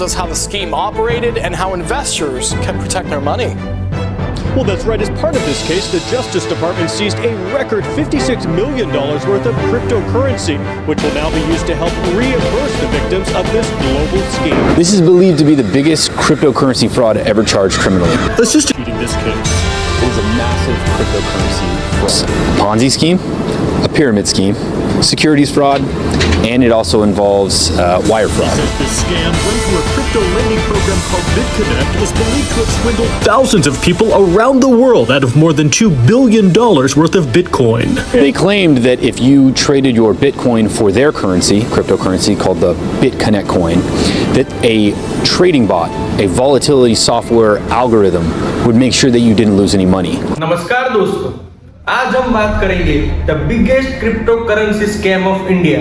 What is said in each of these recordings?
us how the scheme operated and how investors can protect their money. Well, that's right. As part of this case, the Justice Department seized a record $56 million worth of cryptocurrency, which will now be used to help reimburse the victims of this global scheme. This is believed to be the biggest cryptocurrency fraud ever charged criminally. Assisting this case. It is a massive cryptocurrency fraud. Ponzi scheme, a pyramid scheme, securities fraud, and it also involves wire fraud. This scam run through a crypto lending program called BitConnect is believed to have swindled thousands of people around the world out of more than $2 billion worth of Bitcoin. They claimed that if you traded your Bitcoin for their currency, cryptocurrency called the BitConnect coin, that a trading bot, a volatility software algorithm, would make sure that you didn't lose any money. नमस्कार दोस्तों, आज हम बात करेंगे the biggest crypto currency scam of India,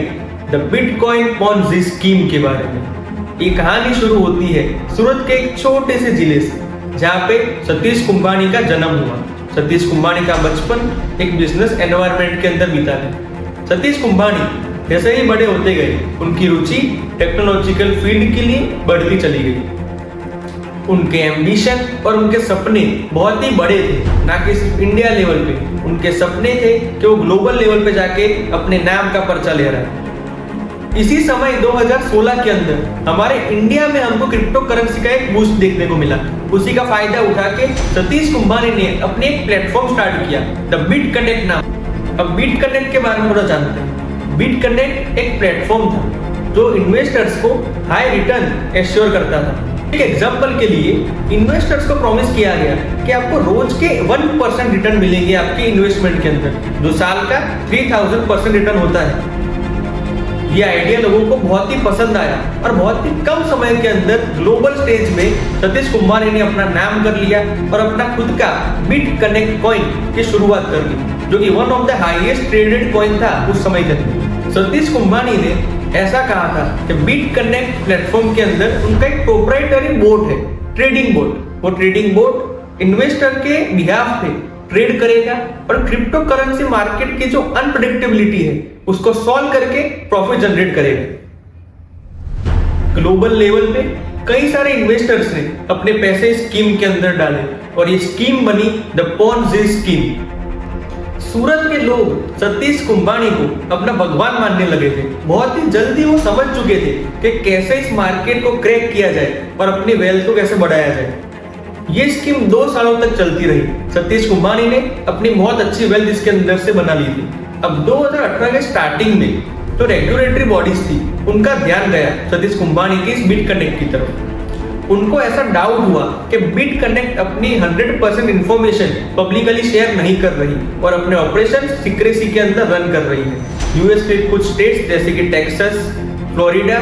the bitcoin Ponzi scheme के बारे में। ये कहानी शुरू होती है सूरत के एक छोटे से जिले से, जहाँ पे सतीश कुंभानी का जन्म हुआ। सतीश कुंभानी का बचपन एक बिजनेस एनवायरनमेंट के अंदर बीता है। सतीश कुंभानी जैसे ही बड़े होते गए, उनकी रुचि टेक्नोलॉजिकल फील्ड के लिए बढ़ती चली गई। उनके एम्बिशन और उनके सपने बहुत ही बड़े थे, ना कि सिर्फ इंडिया लेवल पे। उनके सपने थे कि वो ग्लोबल लेवल पे जाके अपने नाम का पर्चा ले रहा है। इसी समय 2016 के अंदर हमारे इंडिया में हमको क्रिप्टो करेंसी का एक बूस्ट देखने को मिला। उसी का फायदा उठा के सतीश कुंभानी ने अपने एक प्लेटफॉर्म स्टार्ट किया, द बिटकनेक्ट नाम। अब बिटकनेक्ट के बारे में थोड़ा जानते हैं। बिटकनेक्ट एक प्लेटफॉर्म था जो इन्वेस्टर्स को हाई रिटर्न एश्योर करता था। एक एग्जांपल के लिए इन्वेस्टर्स को प्रॉमिस किया गया कि आपको रोज के 1% रिटर्न मिलेंगे आपके इन्वेस्टमेंट के अंदर, जो साल का 3000% रिटर्न होता है। ये आइडिया लोगों को बहुत ही पसंद आया और बहुत ही कम समय के अंदर ग्लोबल स्टेज में सतीश कुंभानी ने अपना नाम कर लिया और अपना खुद का बिटकनेक्ट कॉइन की शुरुआत कर दी, जो कि one of the highest traded coin था उस समय के अंदर। सतीश कुंभानी ने ऐसा कहा था कि बिटकनेक्ट प्लेटफॉर्म के अंदर उनका एक प्रोप्राइटरी बोट है, ट्रेडिंग बोट। वो ट्रेडिंग बोट इन्वेस्टर के बिहाफ पे ट्रेड करेगा और क्रिप्टो करेंसी मार्केट की जो अनप्रेडिक्टेबिलिटी है उसको सॉल्व करके प्रॉफिट जनरेट करेगा। ग्लोबल लेवल पे कई सारे इन्वेस्टर्स ने अपने पैसे स्कीम के अंदर डाले और ये स्कीम बनी द पॉन्जी स्कीम। सूरत के लोग सतीश कुंभानी को अपना भगवान मानने लगे थे। बहुत ही जल्दी वो समझ चुके थे कि कैसे इस मार्केट को क्रैक किया जाए और अपनी वेल्थ को कैसे बढ़ाया जाए। ये स्कीम 2 सालों तक चलती रही। सतीश कुंभानी ने अपनी बहुत अच्छी वेल्थ इसके अंदर से बना ली थी। अब 2018 के स्टार्टिंग में जो रेगुलेटरी बॉडीज थी, उनका ध्यान गया सतीश कुंभानी की इस बिटकनेक्ट की तरफ। उनको ऐसा डाउट हुआ कि बिटकनेक्ट अपनी 100% इंफॉर्मेशन पब्लिकली शेयर नहीं कर रही और अपने ऑपरेशन सीक्रेसी के अंदर रन कर रही है। यूएस के कुछ स्टेट्स जैसे कि टेक्सास, फ्लोरिडा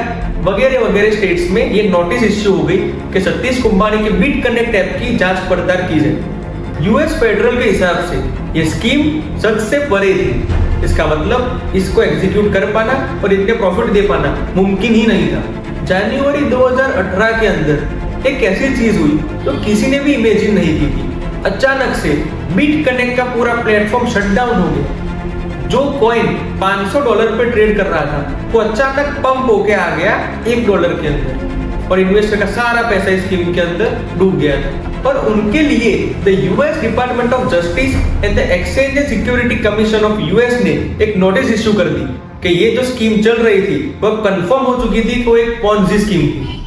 वगैरह वगैरह स्टेट्स में ये नोटिस इश्यू हो गई कि सतीश कुंभानी के बिटकनेक्ट ऐप की जांच पड़ताल की जाए। यूएस फेडरल के हिसाब से ये स्कीम सच से परे थी। इसका मतलब इसको एग्जीक्यूट कर पाना और इतने प्रॉफिट दे पाना मुमकिन ही नहीं था। जनवरी 2018 के अंदर एक ऐसी चीज हुई तो किसी ने भी इमेजिन नहीं की थी। अचानक से बिटकनेक्ट का पूरा प्लेटफॉर्म शट डाउन हो गया। जो कॉइन $500 पे ट्रेड कर रहा था वो अचानक पंप होके आ गया $1 के अंदर और इन्वेस्टर का सारा पैसा इस स्कीम के अंदर डूब गया था। और उनके लिए the US department of justice and the exchange and security commission of US ने एक नोटिस इश्यू कर दी कि ये जो स्कीम चल रही थी वो कंफर्म हो चुकी थी, वो एक पॉन्जी स्कीम थी।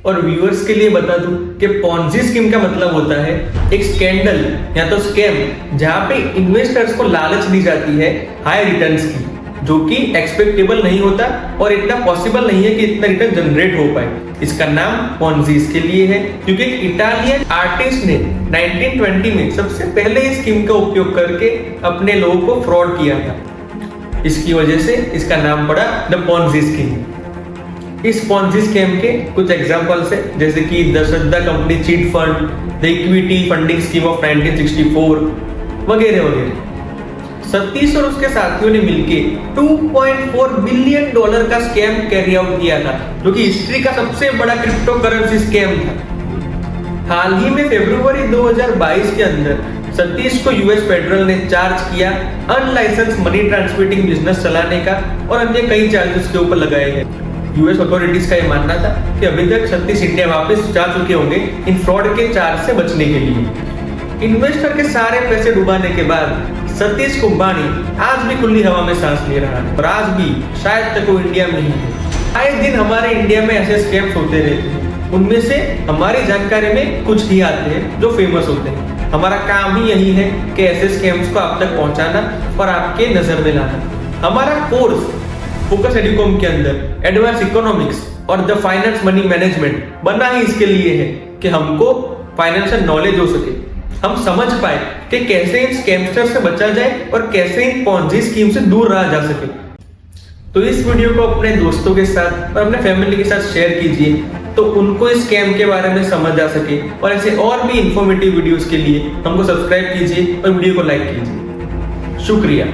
और व्यूअर्स के लिए बता दूं कि पॉन्जी स्कीम का मतलब होता है एक स्कैंडल या तो स्कैम जहां पे इन्वेस्टर्स को लालच दी जाती है हाई रिटर्न्स की, जो कि एक्सपेक्टेबल नहीं होता और इतना पॉसिबल नहीं है कि इतना रिटर्न जनरेट हो पाए। इसका नाम पॉन्जी इसके लिए है क्योंकि एक इटालियन आर्टिस्ट ने 1920 में सबसे पहले इस स्कीम का उपयोग करके अपने लोगों को फ्रॉड किया था। इसकी वजह से इसका नाम पड़ा द पॉन्जी स्कीम। इस पॉन्जी स्कीम के कुछ एग्जांपल्स है, जैसे कि the Shraddha company chit fund, the equity funding scheme of 1964 वगैरह वगैरह। सतीश और उसके साथियों ने मिलके $2.4 बिलियन का स्कैम कैरी आउट किया था, जो कि हिस्ट्री का सबसे बड़ा क्रिप्टो करेंसी स्कैम था। हाल ही में फरवरी 2022 के अंदर सतीश को यूएस फेडरल ने चार्ज किया अनलाइसेंस मनी ट्रांसमिटिंग बिजनेस चलाने का और अन्य कई चार्जेस के ऊपर लगाए गए। यूएस अथॉरिटीज का ये मानना था कि अभी तक सतीश इंडिया वापस जा चुके होंगे इन फ्रॉड के चार्ज से बचने के लिए। इन्वेस्टर के सारे पैसे डुबाने के बाद सतीश कुंभानी आज भी खुली हवा में सांस ले रहा है और आज भी शायद तक वो इंडिया में ही है। आए दिन हमारे इंडिया में ऐसे स्कैम्स होते रहते हैं, उनमें से हमारी जानकारी में कुछ ही आते हैं जो फेमस होते हैं। हमारा काम ही यही है कि ऐसे स्कैम्स को आप तक पहुंचाना और आपके नजर में लाना। हमारा कोर्स फोकस एडुकॉम के अंदर एडवांस इकोनॉमिक्स और द फाइनेंस मनी मैनेजमेंट बना ही इसके लिए है कि हमको फाइनेंशियल नॉलेज हो सके, हम समझ पाए कि कैसे इन स्कैमस्टर से बचा जाए और कैसे इन पॉन्जी स्कीम से दूर रहा जा सके। तो इस वीडियो को अपने दोस्तों के साथ और अपने फैमिली के साथ शेयर कीजिए तो उनको इस स्कैम के बारे में समझ आ सके। और ऐसे और भी इंफॉर्मेटिव वीडियोस के लिए हमको सब्सक्राइब कीजिए और वीडियो को लाइक कीजिए। शुक्रिया।